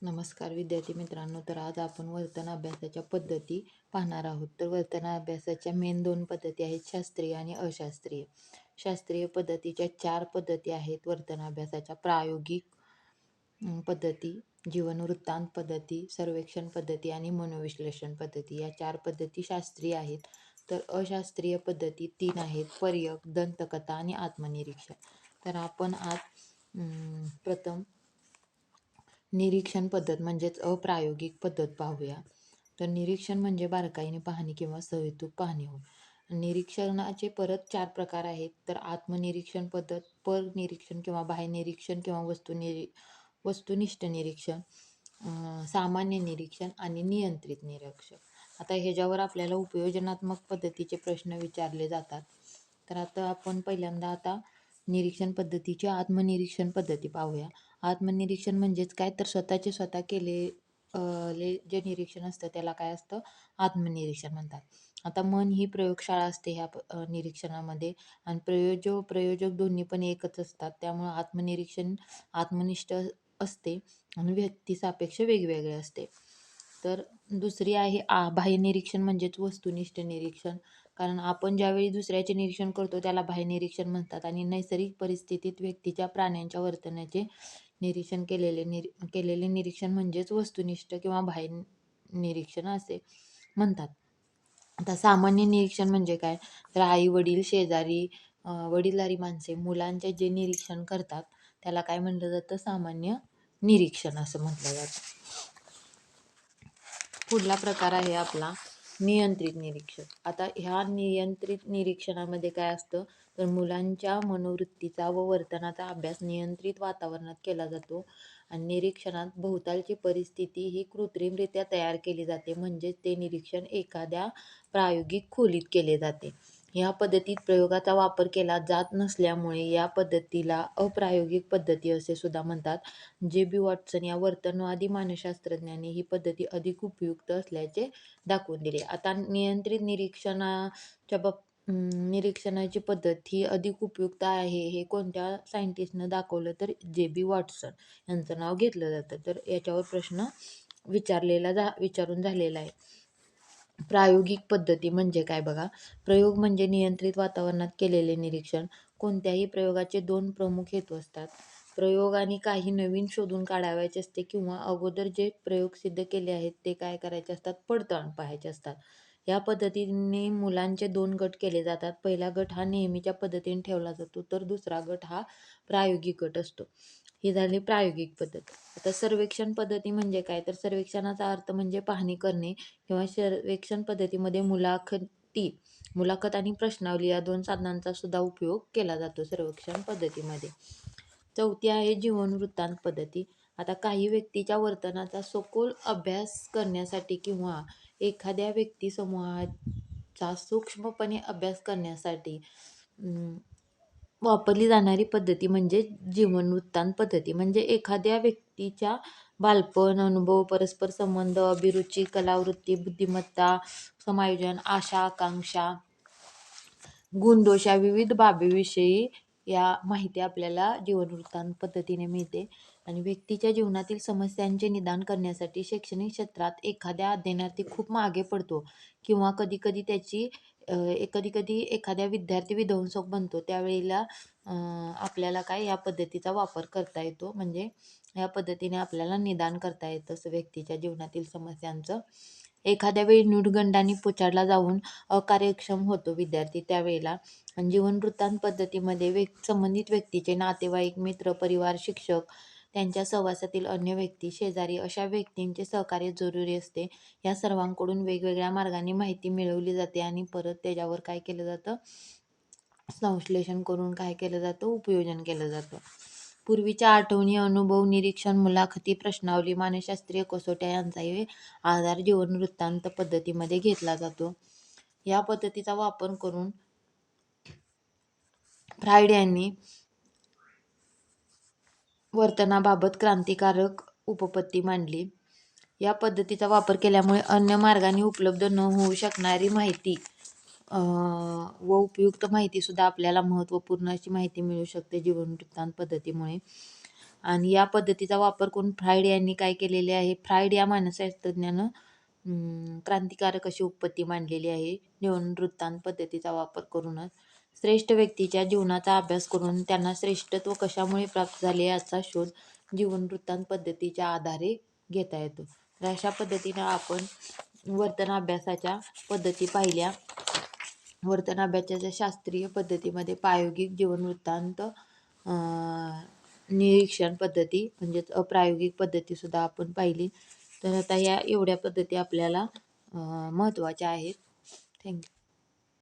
नमस्कार विद्यार्थी मित्रांनो. तर आज आपण वर्तन अभ्यासाच्या पद्धती पाहणार आहोत. तर वर्तन अभ्यासाच्या मेन दोन पद्धती आहेत, शास्त्रीय आणि अशास्त्रीय. शास्त्रीय पद्धतीच्या 4 पद्धती आहेत वर्तन अभ्यासाच्या: प्रायोगिक पद्धती, जीवनवृत्तांत पद्धती, सर्वेक्षण पद्धती आणि मनोविश्लेषण पद्धती. या 4 पद्धती शास्त्रीय आहेत. तर अशास्त्रीय पद्धती 3 आहेत: पर्यक, दंतकथा आणि आत्मनिरीक्षण. तर आपण आज प्रथम निरीक्षण पद्धत म्हणजेच अप्रायोगिक पद्धत पाहूया. तर निरीक्षण म्हणजे बारकाईने पाहणे किंवा सहेतुक पाहणे होय. निरीक्षणाचे परत 4 प्रकार आहेत. तर आत्मनिरीक्षण पद्धत, परनिरीक्षण किंवा बाह्यनिरीक्षण किंवा वस्तुनिष्ठ निरीक्षण, सामान्य निरीक्षण आणि नियंत्रित निरीक्षण. आता ह्याच्यावर आपल्याला उपयोजनात्मक पद्धतीचे प्रश्न विचारले जातात. तर आता आपण पहिल्यांदा निरीक्षण पद्धतीची आत्मनिरीक्षण पद्धती पाहूया. आत्मनिरीक्षण म्हणजेच काय, तर स्वतःचे स्वतः जे निरीक्षण असतं त्याला काय असतं, आत्मनिरीक्षण म्हणतात. आता मन ही प्रयोगशाळा असते ह्या निरीक्षणामध्ये, आणि प्रयोजक दोन्ही पण एकच असतात. त्यामुळं आत्मनिरीक्षण आत्मनिष्ठ असते आणि व्यक्तिसापेक्ष वेगवेगळे असते. तर दुसरी आहे बाह्यनिरीक्षण म्हणजेच वस्तुनिष्ठ निरीक्षण. कारण आपण ज्यावेळी दुसऱ्याचे निरीक्षण करतो त्याला बाह्यनिरीक्षण म्हणतात, आणि नैसर्गिक परिस्थितीत व्यक्तीच्या, प्राण्यांच्या वर्तनाचे निरीक्षण केलेले निरीक्षण म्हणजेच वस्तुनिष्ठ किंवा बाह्य निरीक्षण असे म्हणतात. आता सामान्य निरीक्षण म्हणजे काय, तर आई वडील, शेजारी, वडीलधारी माणसे मुलांचे जे निरीक्षण करतात त्याला काय म्हटलं जातं, सामान्य निरीक्षण असं म्हटलं जातं. पुढला प्रकार आहे आपला नियंत्रित निरीक्षण. आता ह्या नियंत्रित निरीक्षणामध्ये काय असतं, तर मुलांच्या मनोवृत्तीचा व वर्तनाचा अभ्यास नियंत्रित वातावरणात केला जातो. आणि निरीक्षणात भोवतालची परिस्थिती ही कृत्रिमरित्या तयार केली जाते. म्हणजेच ते निरीक्षण एखाद्या प्रायोगिक खोलीत केले जाते. या पद्धतीत प्रयोगाचा वापर केला जात नसल्यामुळे या पद्धतीला अप्रायोगिक पद्धती असे सुद्धा म्हणतात. जे वॉटसन या वर्तनवादी मानसशास्त्रज्ञांनी ही पद्धती अधिक उपयुक्त असल्याचे दाखवून दिले. आता नियंत्रित निरीक्षणाची पद्धत ही अधिक उपयुक्त आहे हे कोणत्या सायंटिस्टनं दाखवलं, तर वॉटसन यांचं नाव घेतलं जातं. तर याच्यावर प्रश्न विचारून झालेला आहे. प्रायोगिक पद्धती म्हणजे काय बघा. प्रयोग म्हणजे नियंत्रित वातावरणात केलेले निरीक्षण. कोणत्याही प्रयोगाचे 2 प्रमुख हेतू असतात: प्रयोग आणि काही नवीन शोधून काढावयाचे असते, किंवा अगोदर जे प्रयोग सिद्ध केले आहेत ते काय करायचे असतात, पडताळून पाहायचे असतात. या पद्धतीने मुलांचे 2 गट केले जातात. पहिला गट हा नेहमीच्या पद्धतीने ठेवला जातो, तर दुसरा गट हा प्रायोगिक गट असतो. ही झाली प्रायोगिक पद्धत. आता सर्वेक्षण पद्धती म्हणजे काय, तर सर्वेक्षणाचा अर्थ म्हणजे पाहणी करणे, किंवा सर्वेक्षण पद्धतीमध्ये मुलाखत आणि प्रश्नावली या 2 साधनांचा सुद्धा उपयोग केला जातो सर्वेक्षण पद्धतीमध्ये. चौथी आहे जीवनवृत्तांत पद्धती. आता काही व्यक्तीच्या वर्तनाचा सखोल अभ्यास करण्यासाठी किंवा एखाद्या व्यक्ती समूहाचा सूक्ष्मपणे अभ्यास करण्यासाठी वापरली जाणारी पद्धती म्हणजे जीवनवृत्तांत पद्धती. म्हणजे एखाद्या व्यक्तीच्या बालपण, अनुभव, परस्पर संबंध, अभिरुची, कलावृत्ती, बुद्धिमत्ता, समायोजन, आशा, आकांक्षा, गुणदोष या विविध बाबीविषयी या माहिती आपल्याला जीवनवृत्तांत पद्धतीने मिळते. आणि व्यक्तीच्या जीवनातील समस्यांचे निदान करण्यासाठी शैक्षणिक क्षेत्रात एखाद्या अध्ययनार्थी खूप मागे पडतो, किंवा कधी कधी एखाद्या विद्यार्थी विध्वंसक बनतो, त्यावेळेला आपल्याला काय या पद्धतीचा वापर करता येतो. म्हणजे या पद्धतीने आपल्याला निदान करता येतं व्यक्तीच्या जीवनातील समस्यांचं. एखाद्या वेळी न्यूनगंडाने पुचारला जाऊन अकार्यक्षम होतो विद्यार्थी त्यावेळेला. आणि जीवनवृत्तांत पद्धतीमध्ये संबंधित व्यक्तीचे नातेवाईक, मित्र, परिवार, शिक्षक, त्यांच्या सहवासातील अन्य व्यक्ती, शेजारी अशा व्यक्तींचे सहकार्य जरुरी असते. या सर्वांकडून वेगवेगळ्या मार्गाने माहिती मिळवली जाते, आणि परत त्याच्यावर काय केलं जातं, संश्लेषण करून काय केलं जातं, उपयोजन केलं जातं. पूर्वीच्या आठवणी, अनुभव, निरीक्षण, मुलाखती, प्रश्नावली, मानसशास्त्रीय कसोट्या यांचाही आधार जीवनवृत्तांत पद्धतीमध्ये घेतला जातो. या पद्धतीचा वापर करून फ्रायड यांनी वर्तनाबाबत क्रांतिकारक उपपत्ती मांडली. या पद्धतीचा वापर केल्यामुळे अन्य मार्गाने उपलब्ध न होऊ शकणारी माहिती व उपयुक्त माहिती सुद्धा आपल्याला महत्त्वपूर्ण अशी माहिती मिळू शकते जीवनवृत्तांत पद्धतीमुळे. आणि या पद्धतीचा वापर करून फ्रायड यांनी काय केलेले आहे, फ्रायड या मानसशास्त्रज्ञानं क्रांतिकारक अशी उत्पत्ती मांडलेली आहे जीवनवृत्तांत पद्धतीचा वापर करूनच. श्रेष्ठ व्यक्तीच्या जीवनाचा अभ्यास करून त्यांना श्रेष्ठत्व कशामुळे प्राप्त झाले याचा शोध जीवनवृत्तांत पद्धतीच्या आधारे घेता येतो. तर अशा पद्धतीनं आपण वर्तन अभ्यासाच्या पद्धती पाहिल्या. वर्तन अभ्यासाच्या शास्त्रीय पद्धतीमध्ये प्रायोगिक जीवनवृत्तांत, निरीक्षण पद्धती म्हणजेच अप्रायोगिक पद्धतीसुद्धा आपण पाहिली. तर आता या एवढ्या पद्धती आपल्याला महत्त्वाच्या आहेत. थँक्यू.